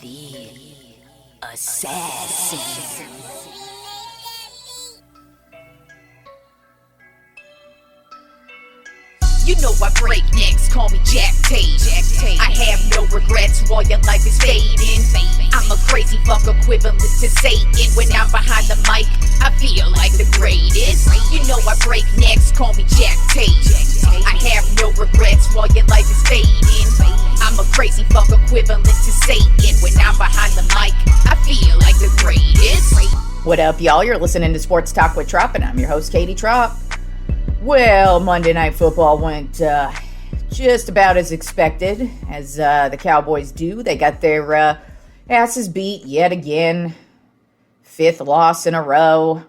The Assassin. You know I break necks, call me Jack Tate. I have no regrets while your life is fading. I'm a crazy fuck equivalent to Satan. When I'm behind the mic, I feel like the greatest. You know I break necks, call me Jack Tate. I have no regrets while your life is fading. I'm a crazy fuck equivalent to Satan. When I'm behind the mic, I feel like the greatest. What up, y'all? You're listening to Sports Talk with Tropp, and I'm your host, Katie Tropp. Well, Monday Night Football went just about as expected as the Cowboys do. They got their asses beat yet again. 5th loss in a row.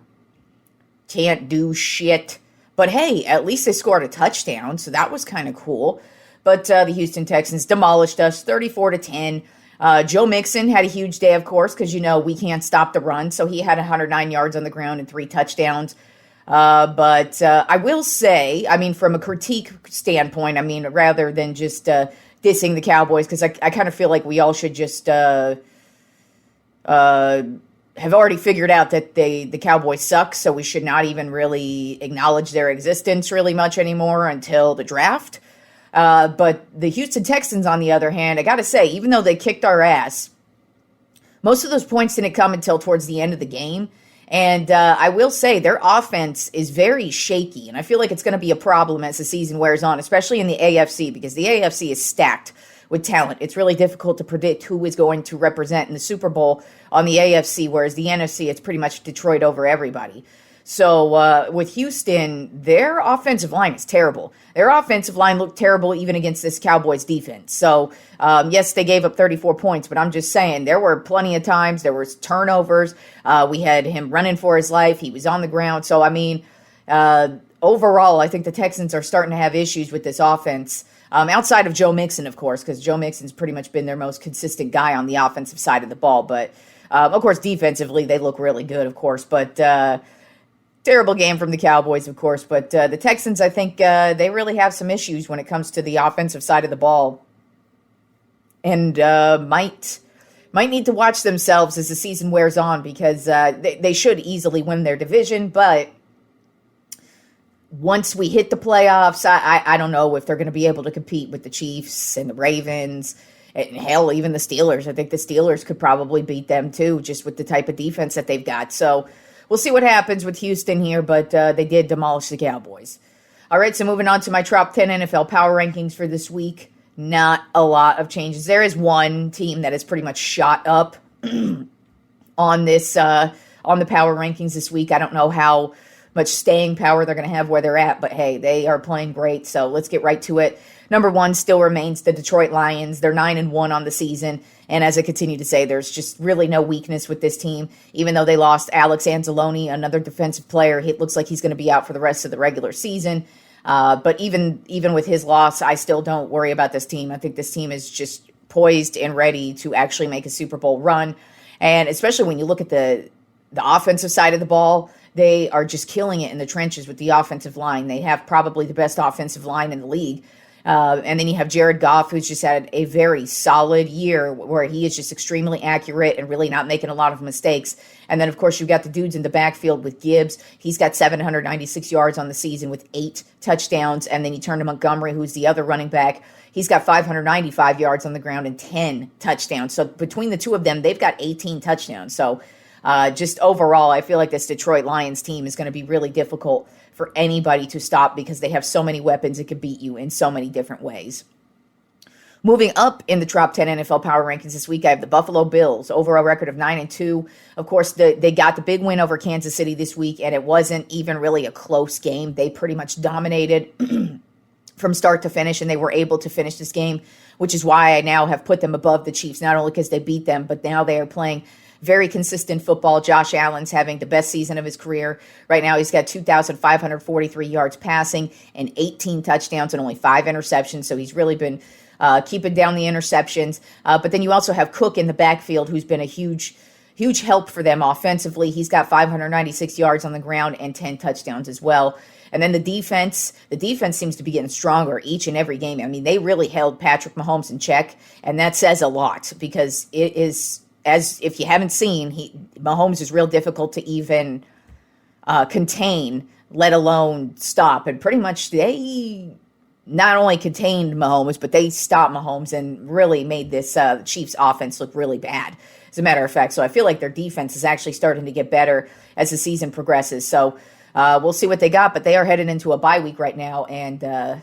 Can't do shit. But hey, at least they scored a touchdown, so that was kind of cool. But the Houston Texans demolished us 34-10. Joe Mixon had a huge day, of course, because, you know, we can't stop the run. So he had 109 yards on the ground and 3 touchdowns. But I will say, I mean, from a critique standpoint, I mean, rather than just dissing the Cowboys, because I kind of feel like we all should just have already figured out that the Cowboys suck, so we should not even really acknowledge their existence really much anymore until the draft. But the Houston Texans, on the other hand, I got to say, even though they kicked our ass, most of those points didn't come until towards the end of the game. And I will say their offense is very shaky, and I feel like it's going to be a problem as the season wears on, especially in the AFC, because the AFC is stacked with talent. It's really difficult to predict who is going to represent in the Super Bowl on the AFC, whereas the NFC, it's pretty much Detroit over everybody. So with Houston, their offensive line is terrible. Their offensive line looked terrible even against this Cowboys defense. So, yes, they gave up 34 points, but I'm just saying there were plenty of times. There was turnovers. We had him running for his life. He was on the ground. So, I mean, overall, I think the Texans are starting to have issues with this offense. Outside of Joe Mixon, of course, because Joe Mixon's pretty much been their most consistent guy on the offensive side of the ball. But, of course, defensively, they look really good, of course. But terrible game from the Cowboys, of course, but the Texans, I think they really have some issues when it comes to the offensive side of the ball, and might need to watch themselves as the season wears on, because they should easily win their division, but once we hit the playoffs, I don't know if they're going to be able to compete with the Chiefs and the Ravens, and hell, even the Steelers. I think the Steelers could probably beat them too, just with the type of defense that they've got. So we'll see what happens with Houston here, but they did demolish the Cowboys. All right, so moving on to my top 10 NFL power rankings for this week. Not a lot of changes. There is one team that is pretty much shot up on this on the power rankings this week. I don't know how much staying power they're going to have where they're at, but hey, they are playing great, so let's get right to it. Number 1 still remains the Detroit Lions. They're 9-1 on the season. And as I continue to say, there's just really no weakness with this team. Even though they lost Alex Anzalone, another defensive player, it looks like he's going to be out for the rest of the regular season. But even with his loss, I still don't worry about this team. I think this team is just poised and ready to actually make a Super Bowl run. And especially when you look at the offensive side of the ball, they are just killing it in the trenches with the offensive line. They have probably the best offensive line in the league. And then you have Jared Goff, who's just had a very solid year where he is just extremely accurate and really not making a lot of mistakes. And then, of course, you've got the dudes in the backfield with Gibbs. He's got 796 yards on the season with 8 touchdowns. And then you turn to Montgomery, who's the other running back. He's got 595 yards on the ground and 10 touchdowns. So between the two of them, they've got 18 touchdowns. So just overall, I feel like this Detroit Lions team is going to be really difficult for anybody to stop because they have so many weapons that can beat you in so many different ways. Moving up in the top 10 NFL power rankings this week, I have the Buffalo Bills, overall record of 9-2. Of course, they got the big win over Kansas City this week, and it wasn't even really a close game. They pretty much dominated from start to finish, and they were able to finish this game, which is why I now have put them above the Chiefs, not only because they beat them, but now they are playing very consistent football. Josh Allen's having the best season of his career. Right now, he's got 2,543 yards passing and 18 touchdowns and only 5 interceptions. So he's really been keeping down the interceptions. But then you also have Cook in the backfield, who's been a huge huge help for them offensively. He's got 596 yards on the ground and 10 touchdowns as well. And then the defense seems to be getting stronger each and every game. I mean, they really held Patrick Mahomes in check, and that says a lot because it is, as if you haven't seen, Mahomes is real difficult to even contain, let alone stop. And pretty much they not only contained Mahomes, but they stopped Mahomes and really made this Chiefs offense look really bad, as a matter of fact. So I feel like their defense is actually starting to get better as the season progresses. So we'll see what they got, but they are headed into a bye week right now, and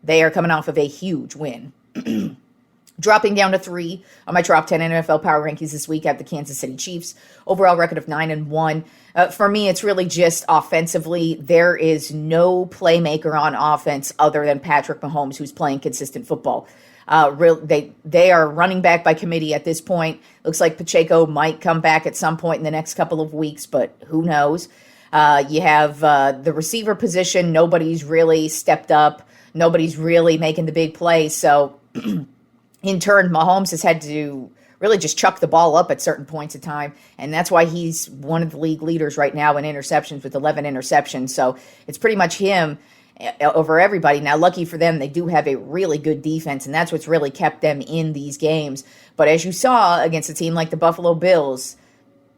they are coming off of a huge win. Dropping down to 3 on my top 10 NFL power rankings this week at the Kansas City Chiefs. Overall record of 9-1. For me, it's really just offensively. There is no playmaker on offense other than Patrick Mahomes who's playing consistent football. They are running back by committee at this point. Looks like Pacheco might come back at some point in the next couple of weeks, but who knows? You have the receiver position. Nobody's really stepped up. Nobody's really making the big plays. So in turn, Mahomes has had to really just chuck the ball up at certain points of time, and that's why he's one of the league leaders right now in interceptions with 11 interceptions. So it's pretty much him over everybody. Now, lucky for them, they do have a really good defense, and that's what's really kept them in these games. But as you saw against a team like the Buffalo Bills,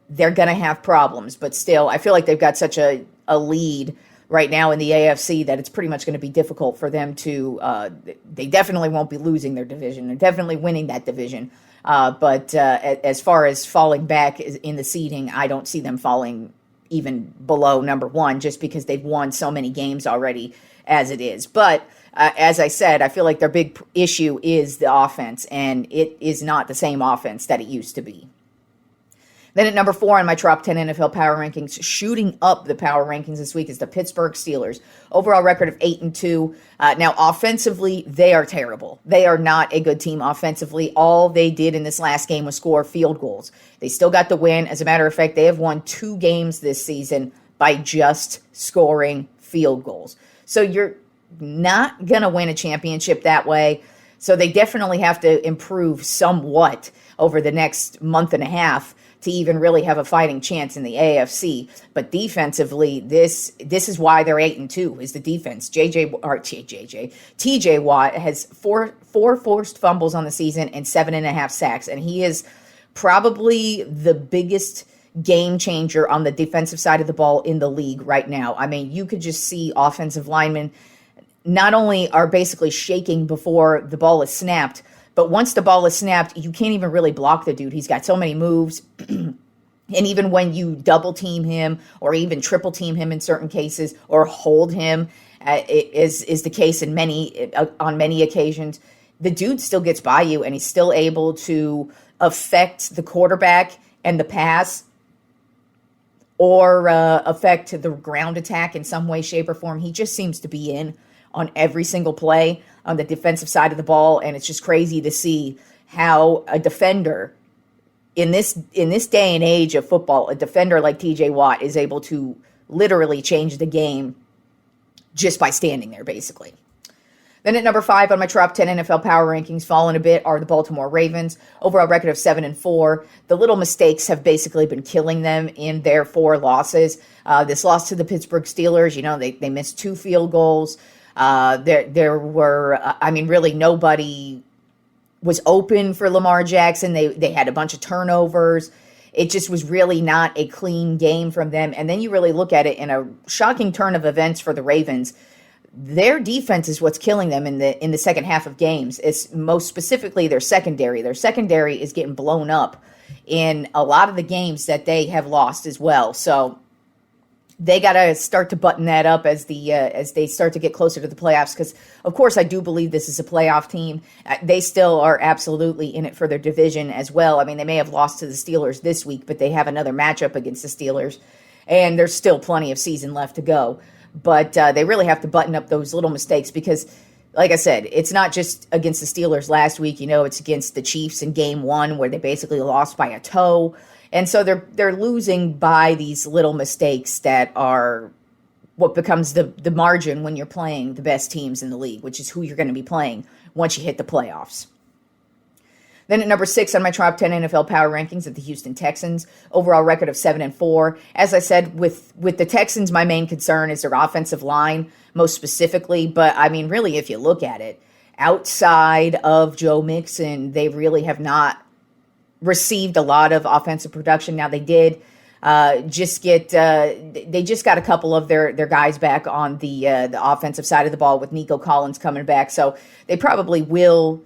they're going to have problems. But still, I feel like they've got such a lead right now in the AFC that it's pretty much going to be difficult for them to they definitely won't be losing their division. They're definitely winning that division. But as far as falling back in the seeding, I don't see them falling even below number 1 just because they've won so many games already as it is. But as I said, I feel like their big issue is the offense, and it is not the same offense that it used to be. Then at number 4 on my top 10 NFL power rankings, shooting up the power rankings this week, is the Pittsburgh Steelers. Overall record of 8-2. Now, offensively, they are terrible. They are not a good team offensively. All they did in this last game was score field goals. They still got the win. As a matter of fact, they have won 2 games this season by just scoring field goals. So you're not going to win a championship that way. So they definitely have to improve somewhat over the next month and a half to even really have a fighting chance in the AFC. But defensively, this is why they're 8-2, is the defense. TJ Watt has four forced fumbles on the season and 7.5 sacks, and he is probably the biggest game changer on the defensive side of the ball in the league right now. I mean, you could just see offensive linemen not only are basically shaking before the ball is snapped, but once the ball is snapped, you can't even really block the dude. He's got so many moves. And even when you double team him or even triple team him in certain cases or hold him, is the case on many occasions, the dude still gets by you and he's still able to affect the quarterback and the pass or affect the ground attack in some way, shape, or form. He just seems to be in on every single play on the defensive side of the ball, and it's just crazy to see how a defender in this day and age of football, a defender like TJ Watt is able to literally change the game just by standing there, basically. Then at number 5 on my top 10 NFL power rankings, falling a bit, are the Baltimore Ravens. Overall record of 7-4. The little mistakes have basically been killing them in their 4 losses. This loss to the Pittsburgh Steelers, they missed 2 field goals. There were, really nobody was open for Lamar Jackson. They had a bunch of turnovers. It just was really not a clean game from them. And then you really look at it in a shocking turn of events for the Ravens. Their defense is what's killing them in the second half of games. It's most specifically their secondary. Their secondary is getting blown up in a lot of the games that they have lost as well. So they got to start to button that up as they start to get closer to the playoffs. Because, of course, I do believe this is a playoff team. They still are absolutely in it for their division as well. I mean, they may have lost to the Steelers this week, but they have another matchup against the Steelers. And there's still plenty of season left to go. But they really have to button up those little mistakes because, like I said, it's not just against the Steelers last week. It's against the Chiefs in game 1 where they basically lost by a toe. And so they're losing by these little mistakes that are what becomes the margin when you're playing the best teams in the league, which is who you're going to be playing once you hit the playoffs. Then at number 6 on my top 10 NFL power rankings of the Houston Texans, overall record of 7-4. As I said, with the Texans, my main concern is their offensive line, most specifically. But I mean, really, if you look at it, outside of Joe Mixon, they really have not received a lot of offensive production. Now they did they just got a couple of their guys back on the offensive side of the ball with Nico Collins coming back, so they probably will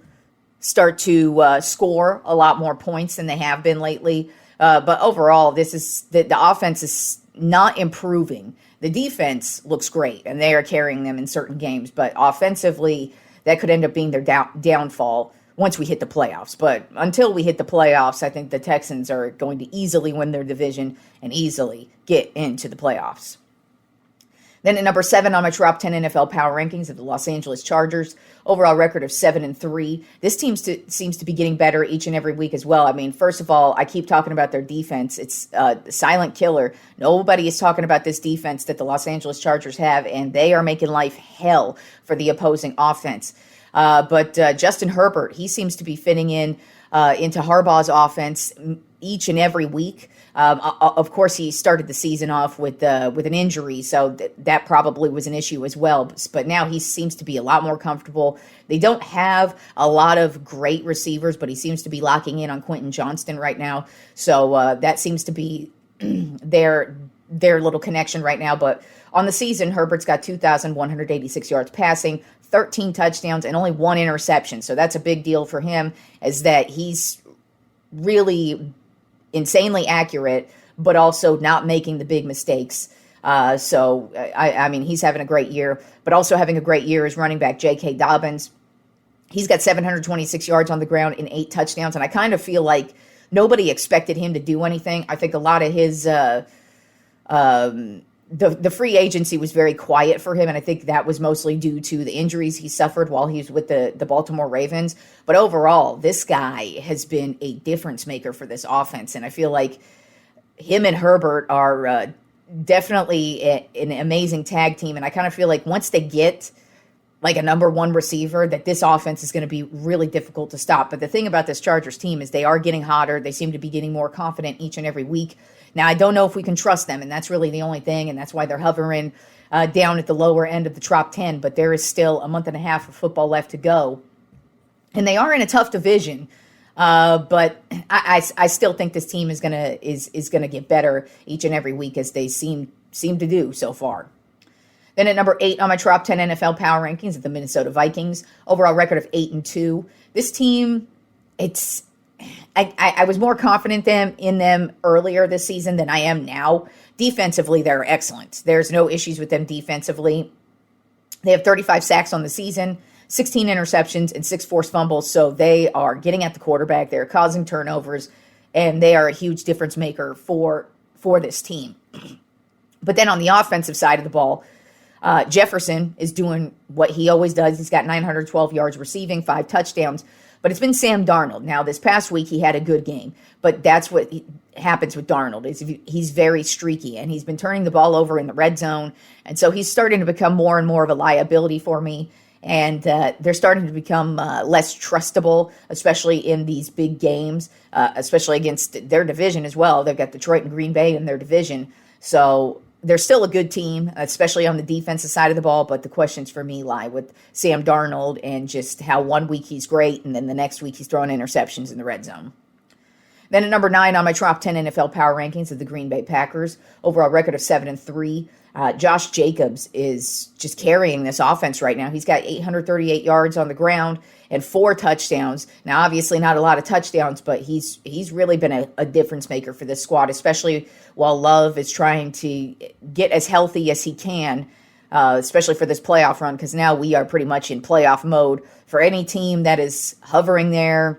start to score a lot more points than they have been lately. But overall, this is the offense is not improving. The defense looks great, and they are carrying them in certain games. But offensively, that could end up being their downfall once we hit the playoffs. But until we hit the playoffs, I think the Texans are going to easily win their division and easily get into the playoffs. Then at number 7 on my top 10 NFL power rankings of the Los Angeles Chargers, overall record of 7-3. This team seems to be getting better each and every week as well. I mean, first of all, I keep talking about their defense. It's the silent killer. Nobody is talking about this defense that the Los Angeles Chargers have, and they are making life hell for the opposing offense. But Justin Herbert, he seems to be fitting into Harbaugh's offense each and every week. Of course, he started the season off with an injury, so that probably was an issue as well. But now he seems to be a lot more comfortable. They don't have a lot of great receivers, but he seems to be locking in on Quentin Johnston right now. So that seems to be their little connection right now. But on the season, Herbert's got 2,186 yards passing, 13 touchdowns, and only 1 interception. So that's a big deal for him, is that he's really insanely accurate, but also not making the big mistakes. So I mean, he's having a great year, but also having a great year is running back J.K. Dobbins. He's got 726 yards on the ground and 8 touchdowns, and I kind of feel like nobody expected him to do anything. I think a lot of his the free agency was very quiet for him, and I think that was mostly due to the injuries he suffered while he was with the Baltimore Ravens. But overall, this guy has been a difference maker for this offense, and I feel like him and Herbert are definitely an amazing tag team, and I kind of feel like once they get like a number 1 receiver, that this offense is going to be really difficult to stop. But the thing about this Chargers team is they are getting hotter. They seem to be getting more confident each and every week. Now, I don't know if we can trust them, and that's really the only thing, and that's why they're hovering down at the lower end of the top 10, but there is still a month and a half of football left to go. And they are in a tough division, but I still think this team is gonna get better each and every week, as they seem to do so far. Then at number 8 on my top 10 NFL power rankings of the Minnesota Vikings, overall record of 8-2. This team, I was more confident in them earlier this season than I am now. Defensively, they're excellent. There's no issues with them defensively. They have 35 sacks on the season, 16 interceptions, and 6 forced fumbles. So they are getting at the quarterback. They're causing turnovers, and they are a huge difference maker for this team. But then on the offensive side of the ball, Jefferson is doing what he always does. He's got 912 yards receiving, 5 touchdowns. But it's been Sam Darnold. Now, this past week, he had a good game. But that's what happens with Darnold. Is he's very streaky, and he's been turning the ball over in the red zone. And so he's starting to become more and more of a liability for me. And they're starting to become less trustable, especially in these big games, especially against their division as well. They've got Detroit and Green Bay in their division. So they're still a good team, especially on the defensive side of the ball, but the questions for me lie with Sam Darnold and just how one week he's great and then the next week he's throwing interceptions in the red zone. Then at number 9 on my top 10 NFL power rankings of the Green Bay Packers, overall record of 7-3. Josh Jacobs is just carrying this offense right now. He's got 838 yards on the ground and 4 touchdowns. Now, obviously not a lot of touchdowns, but he's really been a difference maker for this squad, especially while Love is trying to get as healthy as he can, especially for this playoff run, because now we are pretty much in playoff mode. For any team that is hovering there,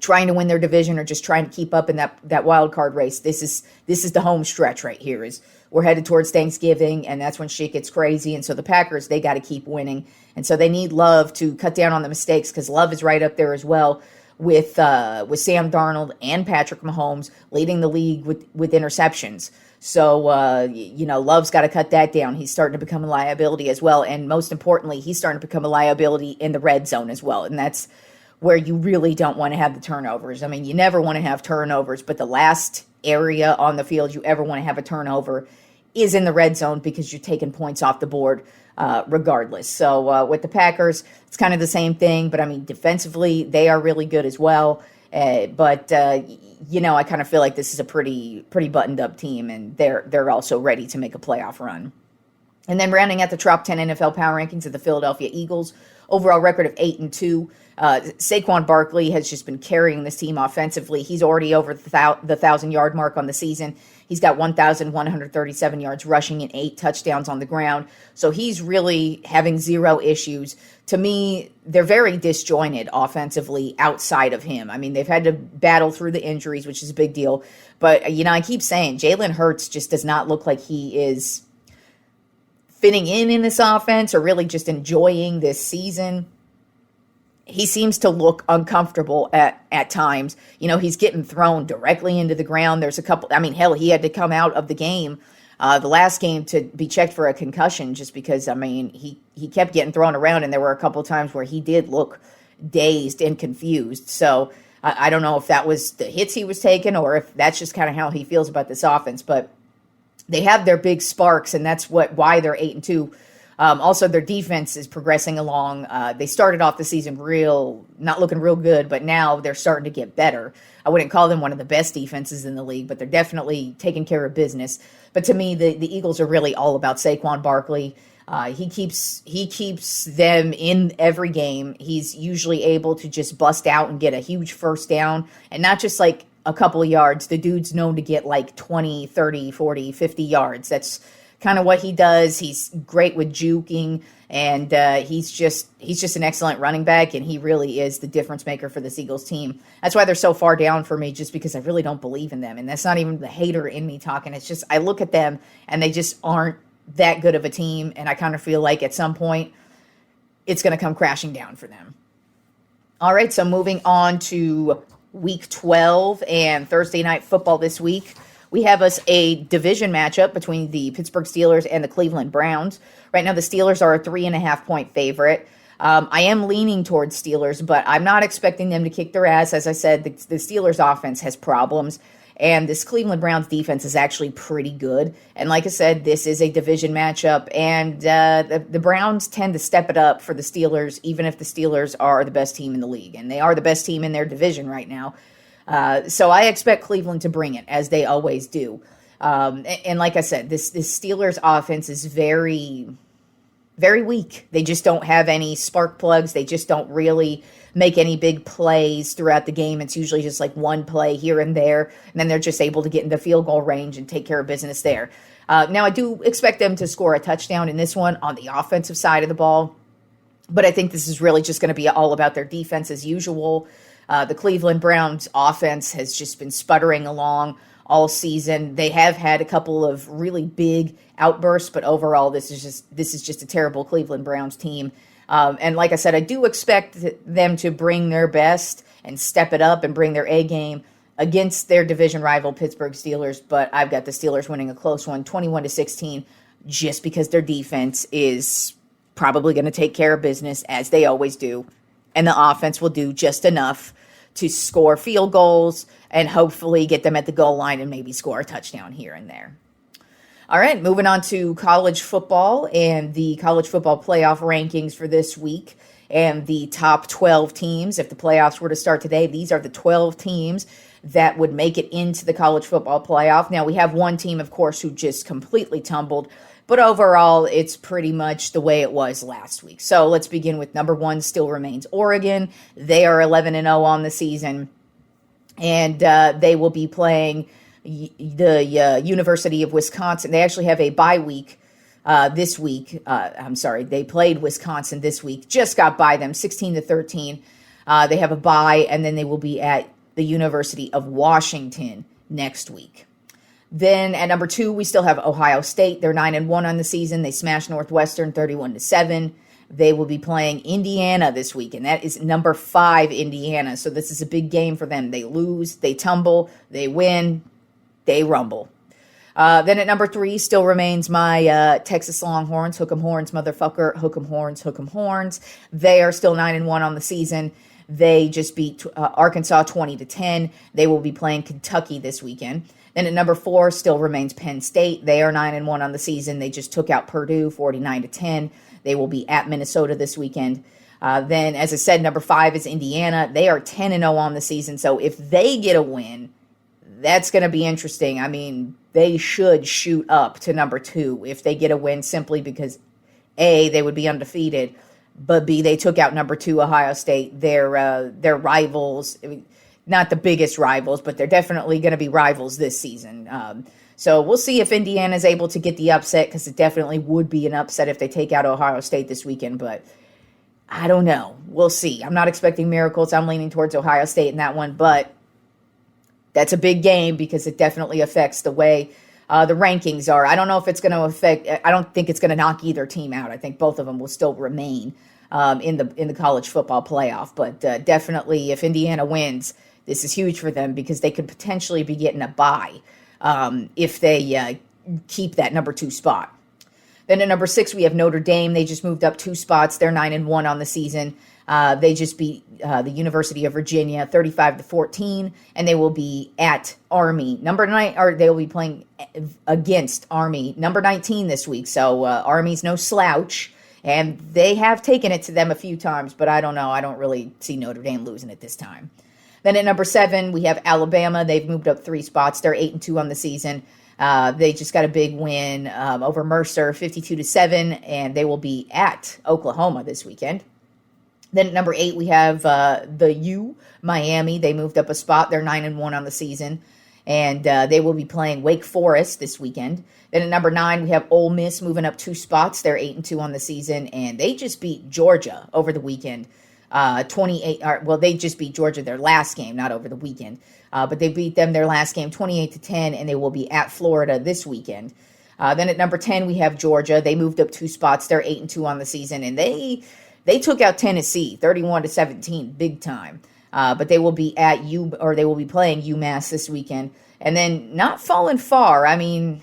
trying to win their division or just trying to keep up in that wild card race, this is the home stretch right here. Is we're headed towards Thanksgiving, and that's when shit gets crazy. And so the Packers, they got to keep winning. And so they need Love to cut down on the mistakes, because Love is right up there as well with Sam Darnold and Patrick Mahomes leading the league with interceptions. So, Love's got to cut that down. He's starting to become a liability as well. And most importantly, he's starting to become a liability in the red zone as well. And that's where you really don't want to have the turnovers. I mean, you never want to have turnovers, but the last area on the field you ever want to have a turnover is in the red zone because you're taking points off the board regardless. So with the Packers, it's kind of the same thing, but I mean, defensively, they are really good as well. But I kind of feel like this is a pretty buttoned up team, and they're also ready to make a playoff run. And then rounding out the Tropp 10 NFL power rankings of the Philadelphia Eagles, overall record of 8-2. Saquon Barkley has just been carrying this team offensively. He's already over the 1,000-yard mark on the season. He's got 1,137 yards rushing and 8 touchdowns on the ground. So he's really having zero issues. To me, they're very disjointed offensively outside of him. I mean, they've had to battle through the injuries, which is a big deal. But, I keep saying Jalen Hurts just does not look like he is fitting in this offense or really just enjoying this season. He seems to look uncomfortable at times. He's getting thrown directly into the ground. There's a couple, hell, he had to come out of the game, the last game, to be checked for a concussion just because, he kept getting thrown around, and there were a couple times where he did look dazed and confused. So I don't know if that was the hits he was taking or if that's just kind of how he feels about this offense, but they have their big sparks, and that's why they're 8-2. Also, their defense is progressing along. They started off the season not looking real good, but now they're starting to get better. I wouldn't call them one of the best defenses in the league, but they're definitely taking care of business. But to me, the Eagles are really all about Saquon Barkley. He keeps them in every game. He's usually able to just bust out and get a huge first down, and not just like a couple of yards. The dude's known to get like 20, 30, 40, 50 yards. That's kind of what he does. He's great with juking, and he's just an excellent running back, and he really is the difference maker for this Eagles team. That's why they're so far down for me, just because I really don't believe in them. And that's not even the hater in me talking. It's just I look at them, and they just aren't that good of a team, and I kind of feel like at some point it's going to come crashing down for them. All right, so moving on to Week 12 and Thursday Night Football this week. We have us a division matchup between the Pittsburgh Steelers and the Cleveland Browns. Right now, the Steelers are a 3.5-point favorite. I am leaning towards Steelers, but I'm not expecting them to kick their ass. As I said, the Steelers' offense has problems, and this Cleveland Browns defense is actually pretty good. And like I said, this is a division matchup, and the Browns tend to step it up for the Steelers, even if the Steelers are the best team in the league. And they are the best team in their division right now. So I expect Cleveland to bring it, as they always do. And like I said, this Steelers offense is very, very weak. They just don't have any spark plugs. They just don't really make any big plays throughout the game. It's usually just like one play here and there, and then they're just able to get into field goal range and take care of business there. Now, I do expect them to score a touchdown in this one on the offensive side of the ball, but I think this is really just going to be all about their defense as usual. The Cleveland Browns offense has just been sputtering along all season. They have had a couple of really big outbursts, but overall, this is just a terrible Cleveland Browns team. And like I said, I do expect them to bring their best and step it up and bring their A game against their division rival Pittsburgh Steelers. But I've got the Steelers winning a close one, 21-16, just because their defense is probably going to take care of business as they always do. And the offense will do just enough to score field goals and hopefully get them at the goal line and maybe score a touchdown here and there. All right, moving on to college football and the college football playoff rankings for this week and the top 12 teams. If the playoffs were to start today, these are the 12 teams that would make it into the college football playoff. Now, we have one team, of course, who just completely tumbled, but overall, it's pretty much the way it was last week. So let's begin with number one, still remains Oregon. They are 11-0 on the season, and they will be playing the University of Wisconsin. They actually have a bye week this week. They played Wisconsin this week, just got by them 16-13. They have a bye, and then they will be at the University of Washington next week. Then at number two, we still have Ohio State. They're 9-1 on the season. They smashed Northwestern 31-7. They will be playing Indiana this week, and that is number 5 Indiana. So this is a big game for them. They lose, they tumble, they win, they rumble. Then at number 3 still remains my Texas Longhorns. Hook 'em horns, motherfucker. Hook 'em horns, hook 'em horns. They are still 9-1 on the season. They just beat Arkansas 20-10. They will be playing Kentucky this weekend. Then at number 4 still remains Penn State. They are 9-1 on the season. They just took out Purdue 49-10. They will be at Minnesota this weekend. Then, as I said, number 5 is Indiana. They are 10-0 on the season. So if they get a win, that's going to be interesting. I mean, they should shoot up to number 2 if they get a win, simply because A, they would be undefeated, but B, they took out number 2 Ohio State. Their rivals, I mean, not the biggest rivals, but they're definitely going to be rivals this season. So we'll see if Indiana is able to get the upset, because it definitely would be an upset if they take out Ohio State this weekend, but I don't know. We'll see. I'm not expecting miracles. I'm leaning towards Ohio State in that one, but that's a big game because it definitely affects the way the rankings are. I don't know if it's going to affect. I don't think it's going to knock either team out. I think both of them will still remain in the college football playoff. But definitely, if Indiana wins, this is huge for them because they could potentially be getting a bye if they keep that number 2 spot. Then at number 6, we have Notre Dame. They just moved up 2 spots. They're 9-1 on the season. They just beat the University of Virginia 35-14, and they will be at Army number 9, or they will be playing against Army number 19 this week. So Army's no slouch, and they have taken it to them a few times, but I don't know. I don't really see Notre Dame losing it this time. Then at number 7, we have Alabama. They've moved up 3 spots. They're 8-2 on the season. They just got a big win over Mercer, 52-7, and they will be at Oklahoma this weekend. Then at number 8, we have the U, Miami. They moved up a spot. They're 9-1 on the season, and they will be playing Wake Forest this weekend. Then at number 9, we have Ole Miss moving up 2 spots. They're 8-2 on the season, and they just beat Georgia over the weekend. 28. They just beat Georgia their last game, not over the weekend. But they beat them their last game 28-10, and they will be at Florida this weekend. Then at number 10, we have Georgia. They moved up 2 spots. They're 8-2 on the season, and they took out Tennessee 31-17, big time. But they will be they will be playing UMass this weekend, and then not falling far. I mean,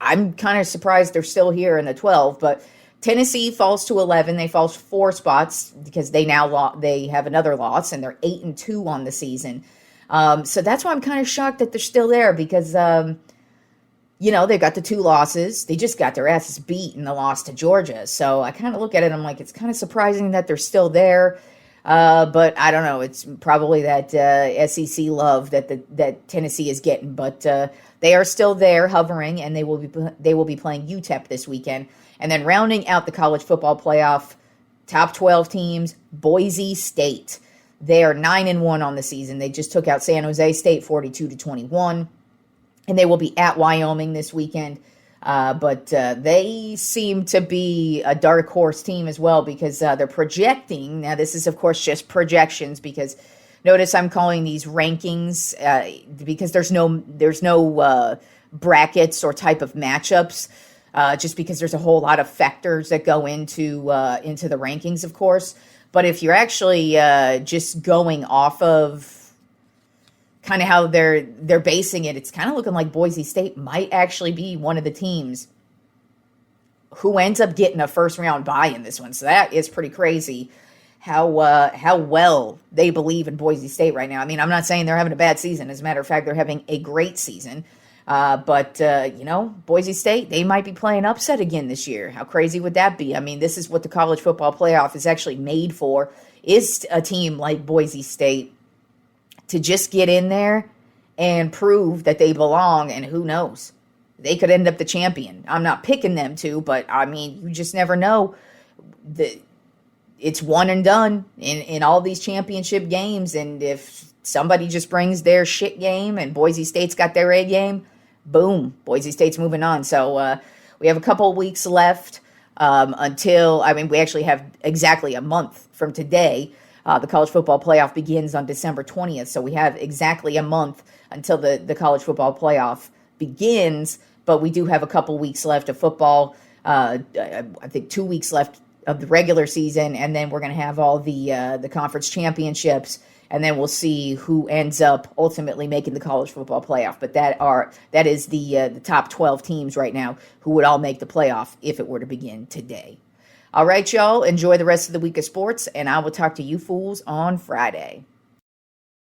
I'm kind of surprised they're still here in the 12, but Tennessee falls to 11. They fall 4 spots because they have another loss, and they're 8-2 on the season. So that's why I'm kind of shocked that they're still there because, they've got the 2 losses. They just got their asses beat in the loss to Georgia. So I kind of look at it, I'm like, it's kind of surprising that they're still there. But I don't know. It's probably that SEC love that Tennessee is getting. But they are still there, hovering, and they will be playing UTEP this weekend. And then rounding out the college football playoff, top 12 teams, Boise State. They are 9-1 on the season. They just took out San Jose State 42-21. And they will be at Wyoming this weekend. But they seem to be a dark horse team as well because they're projecting. Now, this is, of course, just projections because notice I'm calling these rankings because there's no brackets or type of matchups. Just because there's a whole lot of factors that go into the rankings, of course. But if you're actually just going off of kind of how they're basing it, it's kind of looking like Boise State might actually be one of the teams who ends up getting a first-round bye in this one. So that is pretty crazy how well they believe in Boise State right now. I mean, I'm not saying they're having a bad season. As a matter of fact, they're having a great season. But Boise State, they might be playing upset again this year. How crazy would that be? I mean, this is what the college football playoff is actually made for, is a team like Boise State to just get in there and prove that they belong, and who knows? They could end up the champion. I'm not picking them to, but, I mean, you just never know. It's one and done in all these championship games, and if somebody just brings their shit game and Boise State's got their A game, boom, Boise State's moving on. So we have a couple of weeks left we actually have exactly a month from today. The college football playoff begins on December 20th. So we have exactly a month until the college football playoff begins. But we do have a couple weeks left of football. I think 2 weeks left of the regular season. And then we're going to have all the conference championships. And then we'll see who ends up ultimately making the college football playoff. But that is the top 12 teams right now who would all make the playoff if it were to begin today. All right, y'all. Enjoy the rest of the week of sports, and I will talk to you fools on Friday.